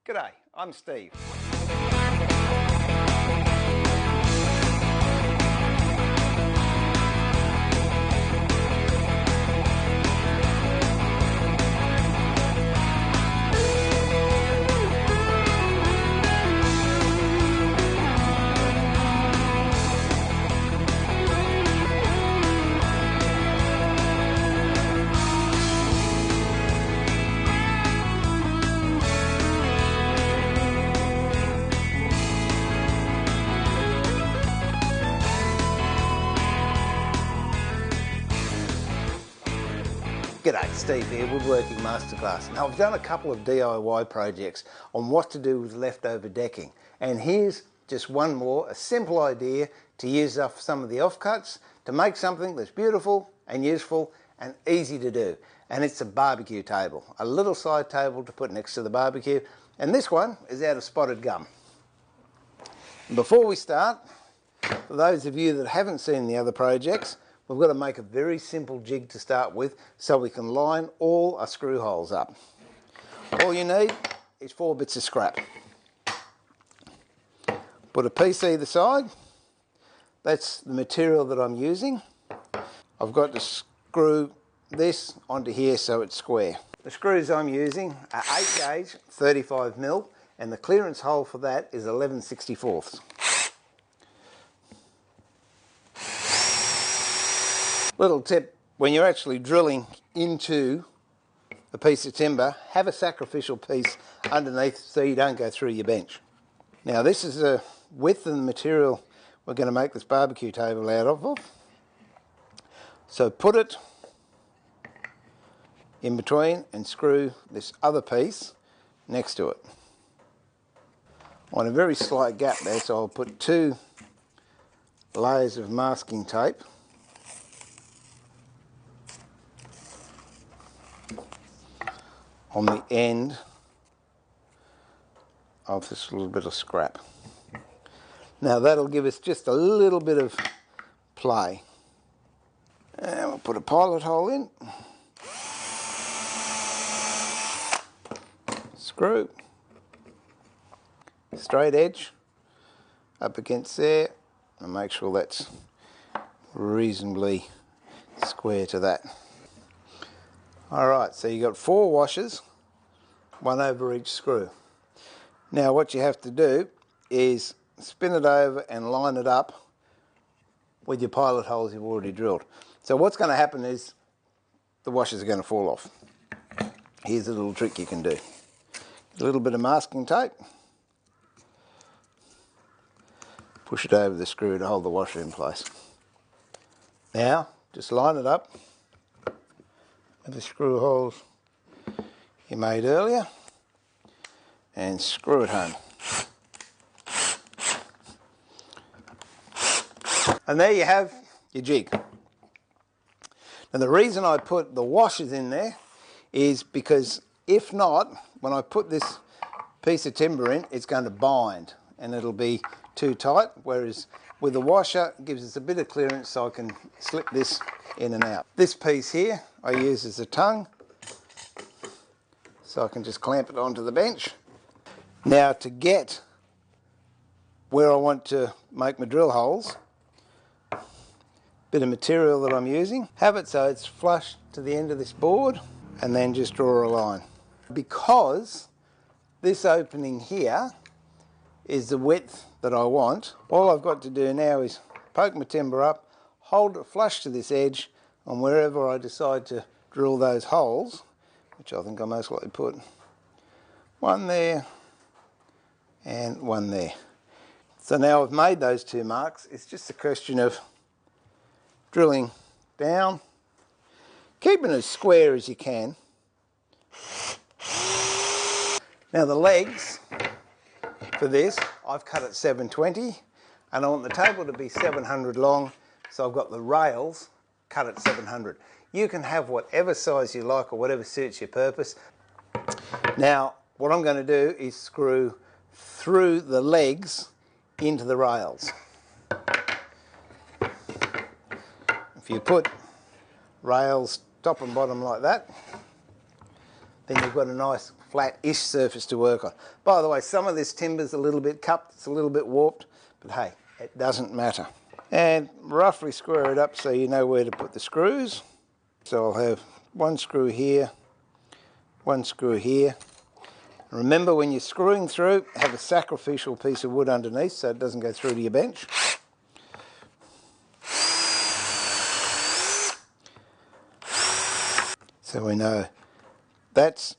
G'day, I'm Steve. G'day, Steve here, Woodworking Masterclass. Now I've done a couple of DIY projects on what to do with leftover decking, and here's just one more, a simple idea to use up some of the offcuts to make something that's beautiful and useful and easy to do. And it's a barbecue table, a little side table to put next to the barbecue, and this one is out of spotted gum. And before we start, for those of you that haven't seen the other projects, we've got to make a very simple jig to start with so we can line all our screw holes up. All you need is 4 bits of scrap. Put a piece either side. That's the material that I'm using. I've got to screw this onto here so it's square. The screws I'm using are 8 gauge, 35mm, and the clearance hole for that is 11/64. Little tip, when you're actually drilling into a piece of timber, have a sacrificial piece underneath so you don't go through your bench. Now this is the width of the material we're going to make this barbecue table out of. So put it in between and screw this other piece next to it. I want a very slight gap there, so I'll put 2 layers of masking tape. On the end of this little bit of scrap. Now that'll give us just a little bit of play. And we'll put a pilot hole in. Screw. Straight edge up against there, and make sure that's reasonably square to that. Alright, so you've got 4 washers, 1 over each screw. Now what you have to do is spin it over and line it up with your pilot holes you've already drilled. So what's going to happen is the washers are going to fall off. Here's a little trick you can do. A little bit of masking tape. Push it over the screw to hold the washer in place. Now, just line it up with the screw holes you made earlier and screw it home. And there you have your jig. Now the reason I put the washers in there is because if not, when I put this piece of timber in, it's going to bind and it'll be too tight, whereas with the washer it gives us a bit of clearance so I can slip this in and out. This piece here I use as a tongue, so I can just clamp it onto the bench. Now to get where I want to make my drill holes, bit of material that I'm using, have it so it's flush to the end of this board, and then just draw a line. Because this opening here is the width that I want, all I've got to do now is poke my timber up, hold it flush to this edge, and wherever I decide to drill those holes, which I think I most likely put 1 there and 1 there. So now I've made those 2 marks, it's just a question of drilling down, keeping it as square as you can. Now the legs for this, I've cut at 720, and I want the table to be 700 long, so I've got the rails cut at 700. You can have whatever size you like or whatever suits your purpose. Now what I'm going to do is screw through the legs into the rails. If you put rails top and bottom like that, then you've got a nice flat-ish surface to work on. By the way, some of this timber's a little bit cupped, it's a little bit warped, but hey, it doesn't matter. And roughly square it up so you know where to put the screws. So I'll have one screw here, one screw here. Remember, when you're screwing through, have a sacrificial piece of wood underneath so it doesn't go through to your bench. So we know that's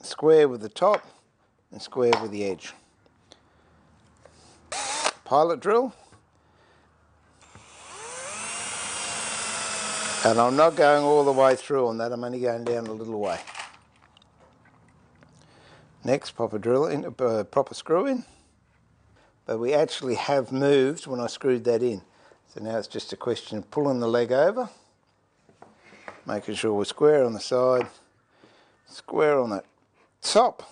square with the top and square with the edge. Pilot drill. And I'm not going all the way through on that, I'm only going down a little way. Next, proper drill in, proper screw in. But we actually have moved when I screwed that in. So now it's just a question of pulling the leg over, making sure we're square on the side, square on the top.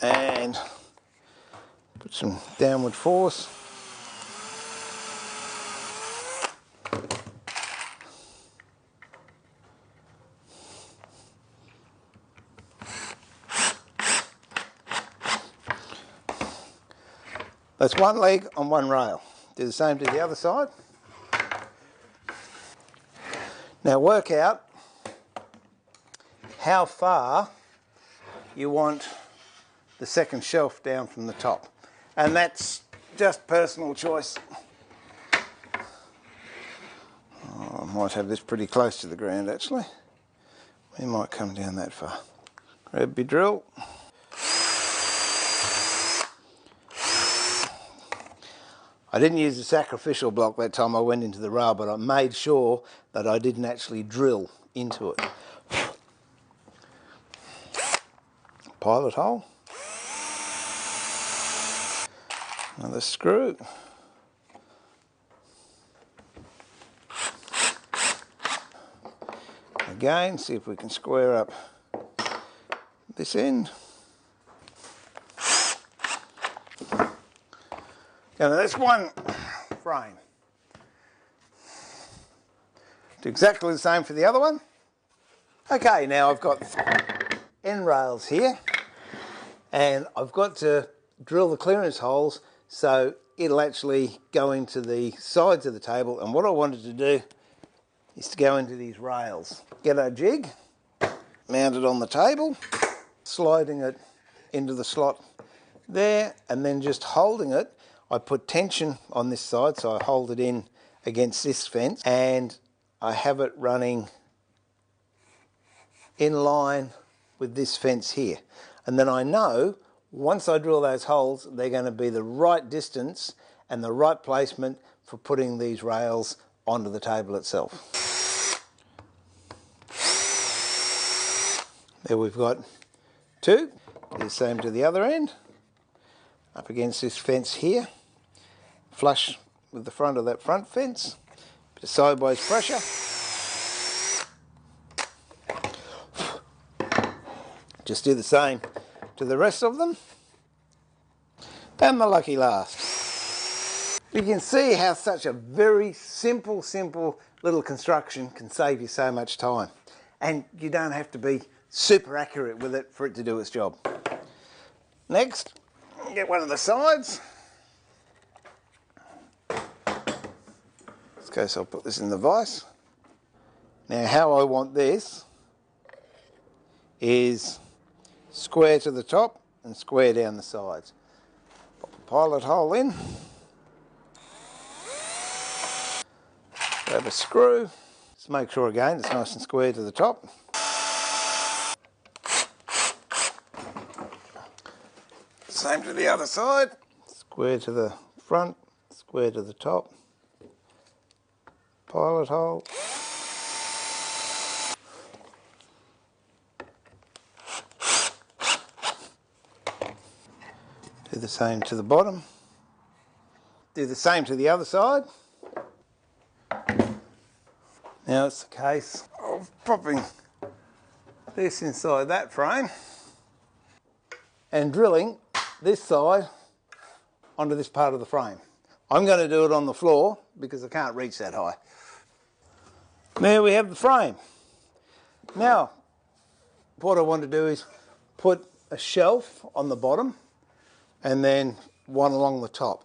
And put some downward force. That's one leg on one rail. Do the same to the other side. Now work out how far you want the second shelf down from the top. And that's just personal choice. Oh, I might have this pretty close to the ground actually. We might come down that far. Grab your drill. I didn't use the sacrificial block that time I went into the rail, but I made sure that I didn't actually drill into it. Pilot hole. Another screw. Again, see if we can square up this end. Now that's one frame. Do exactly the same for the other one. Okay, now I've got end rails here, and I've got to drill the clearance holes so it'll actually go into the sides of the table. And what I wanted to do is to go into these rails. Get our jig, mount it on the table, sliding it into the slot there, and then just holding it. I put tension on this side, so I hold it in against this fence, and I have it running in line with this fence here. And then I know once I drill those holes, they're going to be the right distance and the right placement for putting these rails onto the table itself. There we've got two. Do the same to the other end. Up against this fence here, flush with the front of that front fence, bit of sideways pressure. Just do the same to the rest of them. And the lucky last. You can see how such a very simple little construction can save you so much time. And you don't have to be super accurate with it for it to do its job. Next, get one of the sides. In this case, I'll put this in the vise. Now, how I want this is square to the top and square down the sides. Pop a pilot hole in. Grab a screw. Just make sure again it's nice and square to the top. Same to the other side. Square to the front, square to the top. Pilot hole. Do the same to the bottom. Do the same to the other side. Now it's the case of popping this inside that frame and drilling this side onto this part of the frame. I'm going to do it on the floor because I can't reach that high. There we have the frame. Now, what I want to do is put a shelf on the bottom and then one along the top.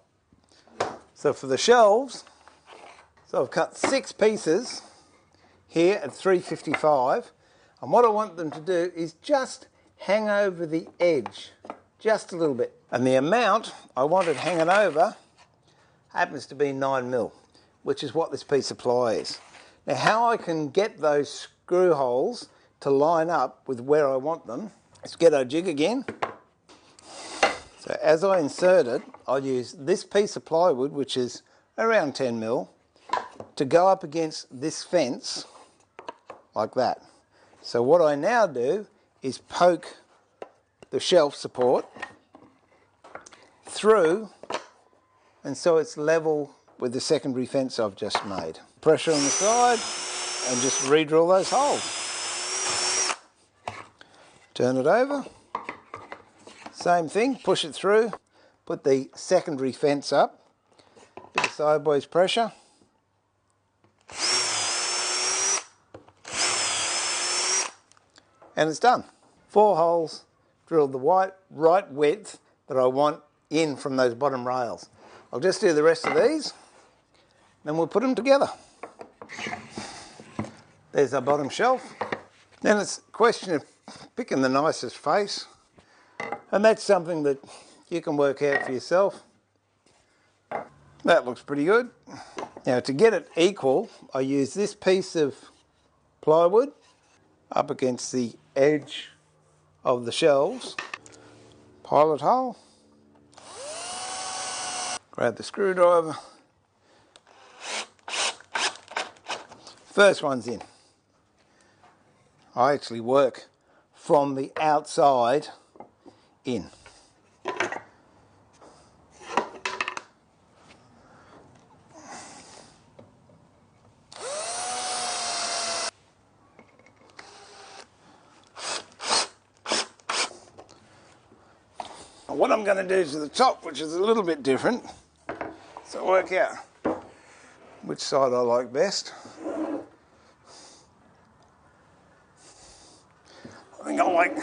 So for the shelves, so I've cut 6 pieces here at 355, and what I want them to do is just hang over the edge, just a little bit. And the amount I wanted hanging over happens to be 9mm, which is what this piece of ply is. Now how I can get those screw holes to line up with where I want them, let's get our jig again. So as I insert it, I'll use this piece of plywood, which is around 10mm, to go up against this fence like that. So what I now do is poke the shelf support through, and so it's level with the secondary fence I've just made. Pressure on the side and just re-drill those holes. Turn it over. Same thing, push it through, put the secondary fence up, bit of sideways pressure. And it's done. 4 holes, drilled the right width that I want in from those bottom rails. I'll just do the rest of these, then we'll put them together. There's our bottom shelf. Then it's a question of picking the nicest face, and that's something that you can work out for yourself. That looks pretty good. Now to get it equal, I use this piece of plywood up against the edge of the shelves, pilot hole, grab the screwdriver, first one's in. I actually work from the outside in. What I'm going to do to the top, which is a little bit different, so work out which side I like best. I think I like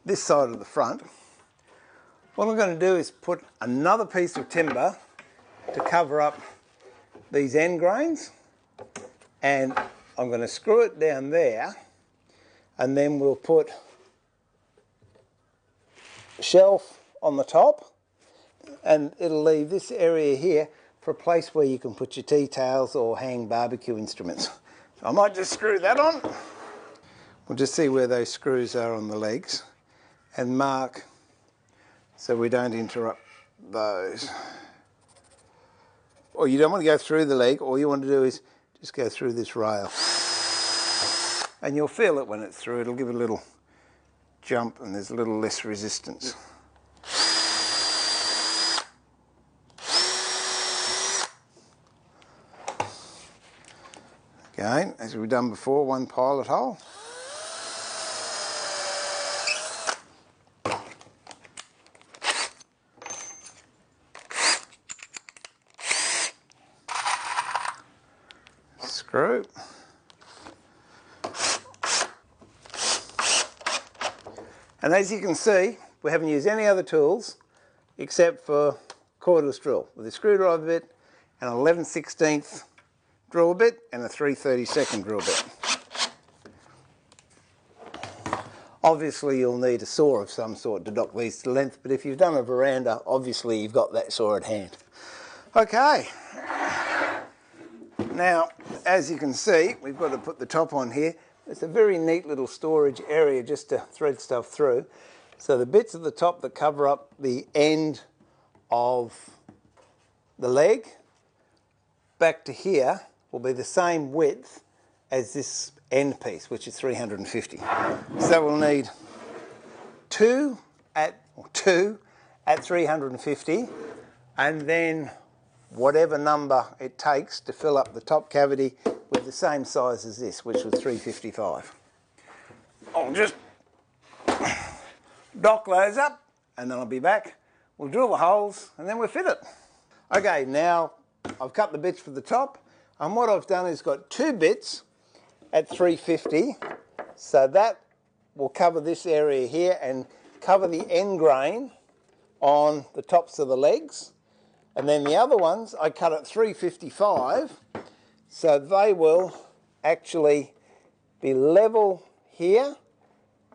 this side of the front. What I'm going to do is put another piece of timber to cover up these end grains, and I'm going to screw it down there, and then we'll put a shelf on the top, and it'll leave this area here for a place where you can put your tea towels or hang barbecue instruments. So I might just screw that on. We'll just see where those screws are on the legs and mark so we don't interrupt those. Or you don't want to go through the leg, all you want to do is just go through this rail. And you'll feel it when it's through, it'll give it a little jump and there's a little less resistance. Again, as we've done before, one pilot hole. Screw. And as you can see, we haven't used any other tools except for cordless drill with a screwdriver bit, an 11/16 drill bit and a 3/32 drill bit. Obviously you'll need a saw of some sort to dock these to length, but if you've done a veranda, obviously you've got that saw at hand. Okay, now as you can see, we've got to put the top on here. It's a very neat little storage area just to thread stuff through. So the bits at the top that cover up the end of the leg back to here will be the same width as this end piece, which is 350. So we'll need two at 350, and then whatever number it takes to fill up the top cavity with the same size as this, which was 355. I'll just dock those up and then I'll be back. We'll drill the holes and then we'll fit it. Okay, now I've cut the bits for the top, and what I've done is got 2 bits at 350. So that will cover this area here and cover the end grain on the tops of the legs. And then the other ones I cut at 355, so they will actually be level here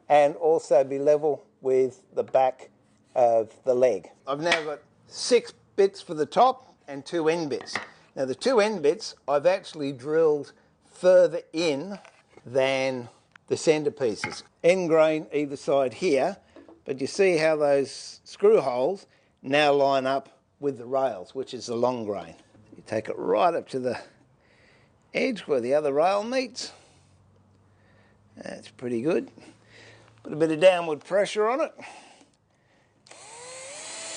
and also be level with the back of the leg. I've now got 6 bits for the top and 2 end bits. Now the 2 end bits I've actually drilled further in than the centre pieces. End grain either side here, but you see how those screw holes now line up with the rails, which is the long grain. You take it right up to the edge where the other rail meets. That's pretty good. Put a bit of downward pressure on it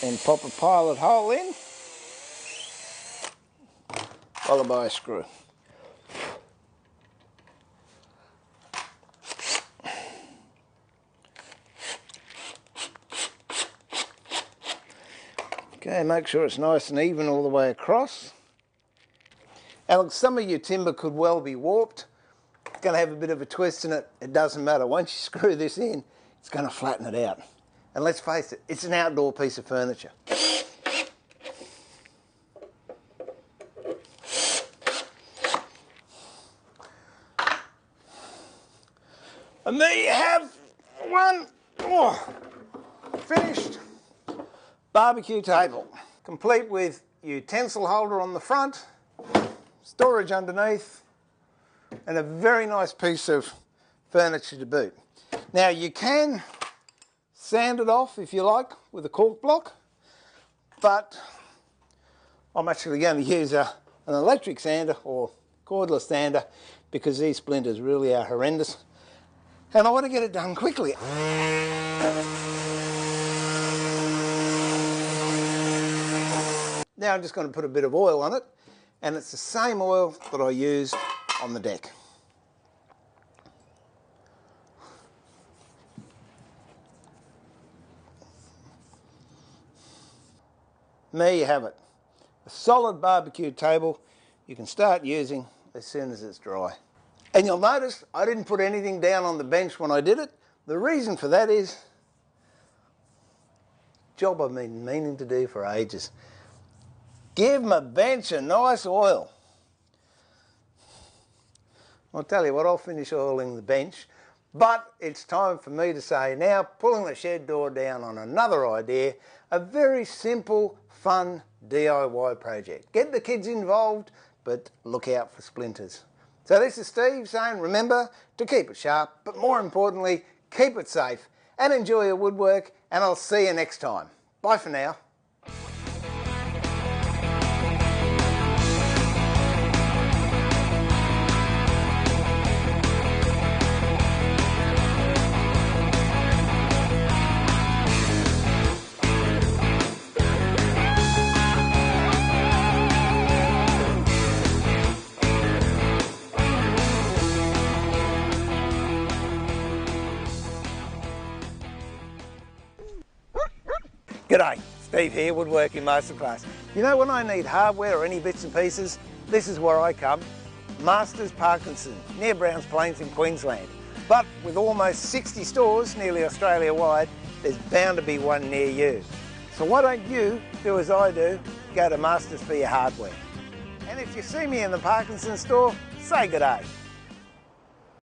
and pop a pilot hole in, followed by a screw. Okay, make sure it's nice and even all the way across. Alex, some of your timber could well be warped. It's going to have a bit of a twist in it. It doesn't matter. Once you screw this in, it's going to flatten it out. And let's face it, it's an outdoor piece of furniture. And there you have one finished barbecue table, complete with utensil holder on the front, storage underneath, and a very nice piece of furniture to boot. Now you can sand it off if you like with a cork block, but I'm actually going to use an electric sander or cordless sander because these splinters really are horrendous and I want to get it done quickly. Now I'm just going to put a bit of oil on it, and it's the same oil that I used on the deck. And there you have it. A solid barbecue table you can start using as soon as it's dry. And you'll notice I didn't put anything down on the bench when I did it. The reason for that is a job I've been meaning to do for ages. Give my bench a nice oil. I'll tell you what, I'll finish oiling the bench, but it's time for me to say now, pulling the shed door down on another idea, a very simple, fun DIY project. Get the kids involved, but look out for splinters. So this is Steve saying, remember to keep it sharp, but more importantly, keep it safe and enjoy your woodwork, and I'll see you next time. Bye for now. G'day, Steve here, Woodworking Masterclass. You know, when I need hardware or any bits and pieces, this is where I come. Masters Parkinson, near Browns Plains in Queensland. But with almost 60 stores nearly Australia wide, there's bound to be one near you. So why don't you do as I do, go to Masters for your hardware. And if you see me in the Parkinson store, say g'day.